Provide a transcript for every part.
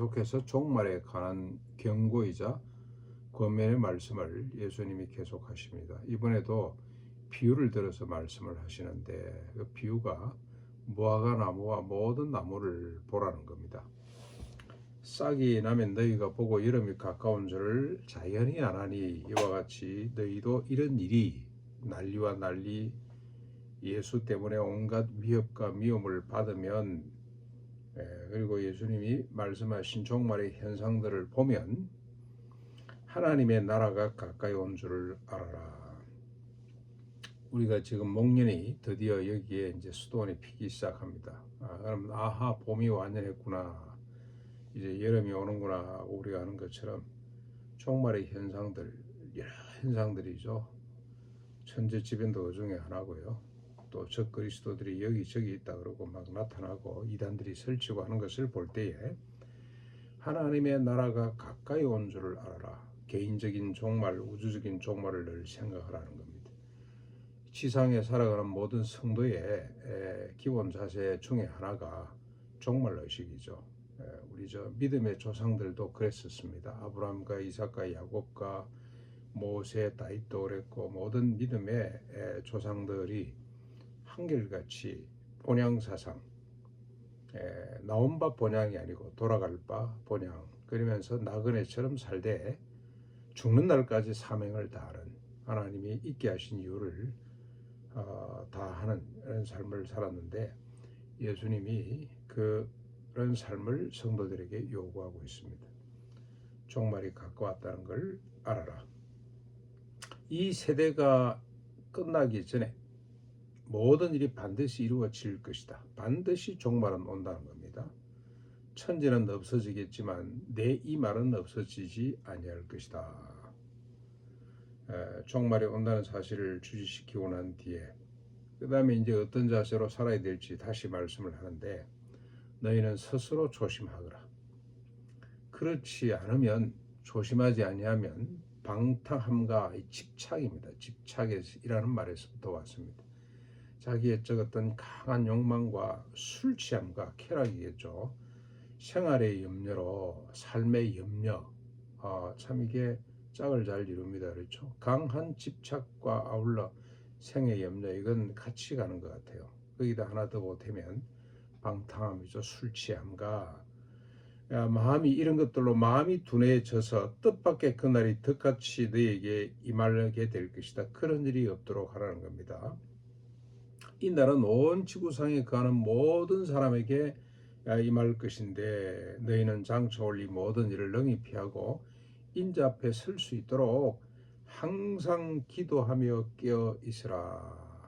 계속해서 종말에 관한 경고이자 권면의 말씀을 예수님이 계속하십니다. 이번에도 비유를 들어서 말씀을 하시는데 그 비유가 무화과 나무와 모든 나무를 보라는 겁니다. 싹이 나면 너희가 보고 여름이 가까운 줄을 자연히 아나니 이와 같이 너희도 이런 일이 난리와 난리 예수 때문에 온갖 위협과 미움을 받으면 그리고 예수님이 말씀하신 종말의 현상들을 보면 하나님의 나라가 가까이 온 줄을 알아라. 우리가 지금 목련이 드디어 여기에 이제 수도원이 피기 시작합니다. 그럼 봄이 완연했구나. 이제 여름이 오는구나. 우리가 아는 것처럼 종말의 현상들, 여러 현상들이죠. 천재지변도 그 중에 하나고요. 또 적그리스도들이 여기저기 있다 그러고 막 나타나고 이단들이 설치고 하는 것을 볼 때에 하나님의 나라가 가까이 온 줄을 알아라. 개인적인 종말, 우주적인 종말을 늘 생각하라는 겁니다. 지상에 살아가는 모든 성도의 기본 자세 중에 하나가 종말의식이죠. 우리 믿음의 조상들도 그랬었습니다. 아브라함과 이삭과 야곱과 모세, 다윗도 그랬고 모든 믿음의 조상들이 한결같이 본향사상, 나온 바 본향이 아니고 돌아갈 바 본향, 그러면서 나그네처럼 살되 죽는 날까지 사명을 다하는 하나님이 있게 하신 이유를 다하는 이런 삶을 살았는데 예수님이 그런 삶을 성도들에게 요구하고 있습니다. 종말이 가까웠다는 걸 알아라. 이 세대가 끝나기 전에 모든 일이 반드시 이루어질 것이다. 반드시 종말은 온다는 겁니다. 천지는 없어지겠지만 내 이 말은 없어지지 아니할 것이다. 종말이 온다는 사실을 주지시키고 난 뒤에 그 다음에 이제 어떤 자세로 살아야 될지 다시 말씀을 하는데 너희는 스스로 조심하거라. 그렇지 않으면 조심하지 아니하면 방탕함과 집착입니다. 집착이라는 말에서부터 왔습니다. 자기의 어떤 강한 욕망과 술 취함과 쾌락이겠죠. 생활의 염려로 삶의 염려, 참 이게 짝을 잘 이룹니다. 그렇죠? 강한 집착과 아울러 생의 염려, 이건 같이 가는 것 같아요. 거기다 하나 더 보태면 방탕함이죠. 술 취함과 마음이 이런 것들로 마음이 둔해져서 뜻밖의 그날이 덕같이 너에게 임하게 될 것이다. 그런 일이 없도록 하라는 겁니다. 이 날은 온 지구상에 거하는 모든 사람에게 임할 것인데 너희는 장차 올 이 모든 일을 능히 피하고 인자 앞에 설 수 있도록 항상 기도하며 깨어 있으라.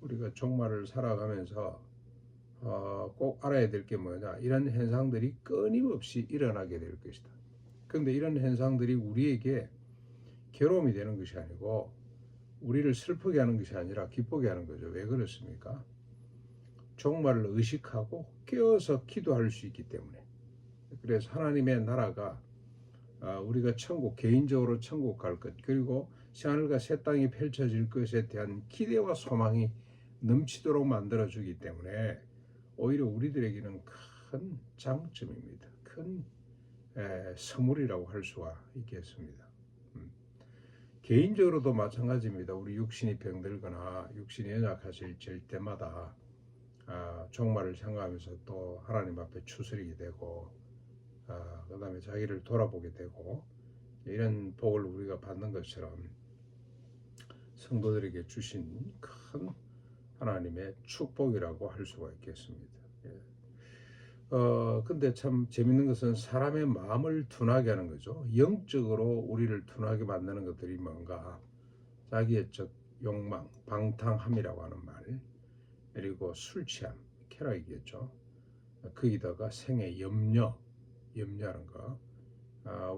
우리가 종말을 살아가면서 꼭 알아야 될 게 뭐냐, 이런 현상들이 끊임없이 일어나게 될 것이다. 그런데 이런 현상들이 우리에게 괴로움이 되는 것이 아니고 우리를 슬프게 하는 것이 아니라 기쁘게 하는 거죠. 왜 그렇습니까? 종말을 의식하고 깨어서 기도할 수 있기 때문에. 그래서 하나님의 나라가 우리가 천국, 개인적으로 천국 갈 것, 그리고 새하늘과 새 땅이 펼쳐질 것에 대한 기대와 소망이 넘치도록 만들어주기 때문에 오히려 우리들에게는 큰 장점입니다. 큰 선물이라고 할 수가 있겠습니다. 개인적으로도 마찬가지입니다. 우리 육신이 병들거나 육신이 연약하실 때마다 종말을 생각하면서 또 하나님 앞에 추스리게 되고 그 다음에 자기를 돌아보게 되고 이런 복을 우리가 받는 것처럼 성도들에게 주신 큰 하나님의 축복이라고 할 수가 있겠습니다. 근데 참 재밌는 것은 사람의 마음을 둔하게 하는 거죠. 영적으로 우리를 둔하게 만드는 것들이 뭔가 자기의 욕망, 방탕함이라고 하는 말, 그리고 술 취함, 쾌락이겠죠. 거기다가 생의 염려하는 거.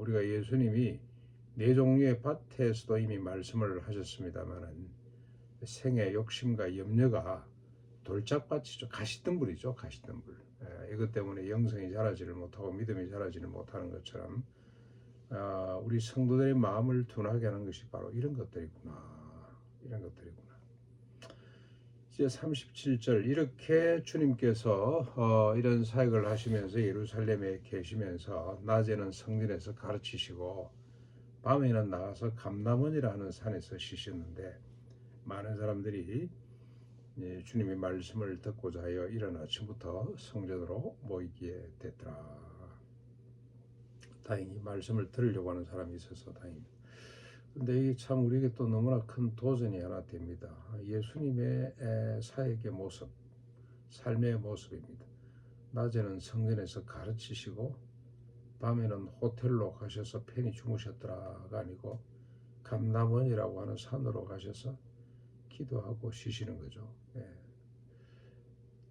우리가 예수님이 네 종류의 밭에서도 이미 말씀을 하셨습니다만은 생의 욕심과 염려가 돌짝밭이죠. 가시덤불이죠. 가시덤불. 이것 때문에 영성이 자라지를 못하고 믿음이 자라지를 못하는 것처럼 우리 성도들의 마음을 둔하게 하는 것이 바로 이런 것들이구나. 이런 것들이구나. 이제 37절 이렇게 주님께서 이런 사역을 하시면서 예루살렘에 계시면서 낮에는 성전에서 가르치시고 밤에는 나가서 감람원이라는 산에서 쉬셨는데 많은 사람들이 주님의 말씀을 듣고자 하여 이른 아침부터 성전으로 모이게 됐더라. 다행히 말씀을 들으려고 하는 사람이 있어서 다행입니다. 근데 이게 참 우리에게 또 너무나 큰 도전이 하나 됩니다. 예수님의 사역의 모습, 삶의 모습입니다. 낮에는 성전에서 가르치시고 밤에는 호텔로 가셔서 편히 주무셨더라가 아니고 감람원이라고 하는 산으로 가셔서 기도하고 쉬시는 거죠.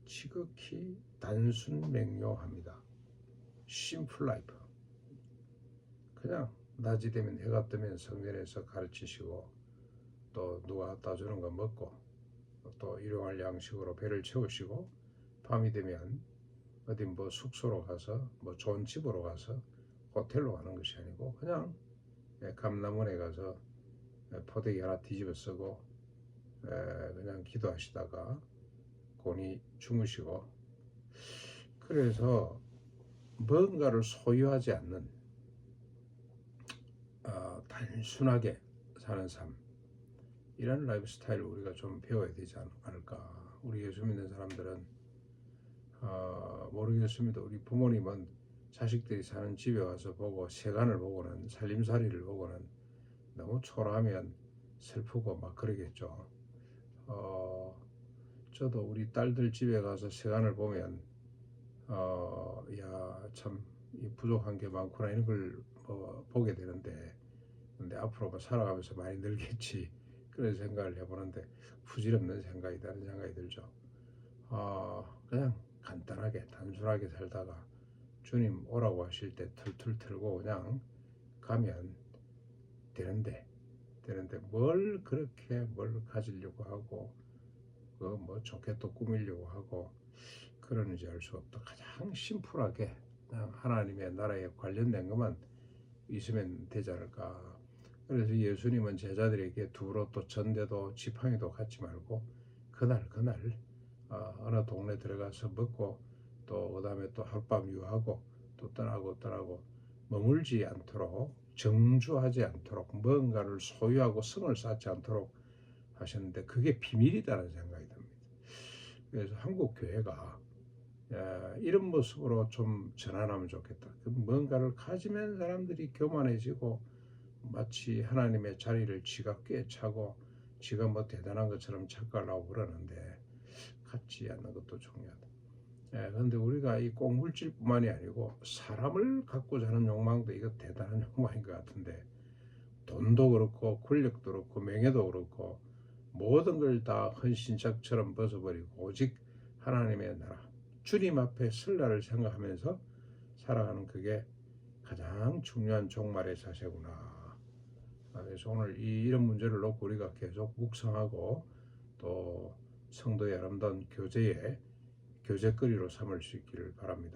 지극히 단순 명료합니다. 심플 라이프. 그냥 낮이 되면 해가 뜨면 성전에서 가르치시고 또 누가 갖다 주는 거 먹고 또 일용할 양식으로 배를 채우시고 밤이 되면 어디 뭐 숙소로 가서 뭐 좋은 집으로 가서 호텔로 가는 것이 아니고 그냥 감람원에 가서 포대기 하나 뒤집어 쓰고 그냥 기도하시다가 곤히 주무시고 그래서 뭔가를 소유하지 않는 단순하게 사는 삶 이런 라이프 스타일을 우리가 좀 배워야 되지 않을까. 우리 예수 믿는 사람들은 모르겠습니다. 우리 부모님은 자식들이 사는 집에 와서 보고 세간을 보고는 살림살이를 보고는 너무 초라하면 슬프고 막 그러겠죠. 저도 우리 딸들 집에 가서 세간을 보면 야 참 부족한 게 많구나 이런 걸 보게 되는데 근데 앞으로 살아가면서 많이 늘겠지 그런 생각을 해보는데 부질없는 생각이라는 생각이 들죠. 그냥 간단하게 단순하게 살다가 주님 오라고 하실 때 툴툴 틀고 그냥 가면 되는데 뭘 그렇게 뭘 가지려고 하고 뭐 좋게 또 꾸미려고 하고 그러는지 알 수 없다. 가장 심플하게 그냥 하나님의 나라에 관련된 것만 있으면 되지 않을까. 그래서 예수님은 제자들에게 두로 또 전대도 지팡이도 갖지 말고 그날 어느 동네 들어가서 먹고 또 그다음에 또 하룻밤 유하고 또 떠나고 머물지 않도록 정주하지 않도록 뭔가를 소유하고 성을 쌓지 않도록 하셨는데 그게 비밀이다라는 생각이 듭니다. 그래서 한국 교회가 이런 모습으로 좀 전환하면 좋겠다. 뭔가를 가지면 사람들이 교만해지고 마치 하나님의 자리를 지가 꿰차고 지가 뭐 대단한 것처럼 착각하려고 그러는데 갖지 않는 것도 중요하다. 그런데 우리가 이 꼭 물질뿐만이 아니고 사람을 갖고자 하는 욕망도 이거 대단한 욕망인 것 같은데 돈도 그렇고 권력도 그렇고 명예도 그렇고 모든 걸 다 헌신짝처럼 벗어버리고 오직 하나님의 나라 주님 앞에 설날을 생각하면서 살아가는 그게 가장 중요한 종말의 자세구나. 그래서 오늘 이런 문제를 놓고 우리가 계속 묵상하고 또 성도의 아름다운 교제거리로 삼을 수 있기를 바랍니다.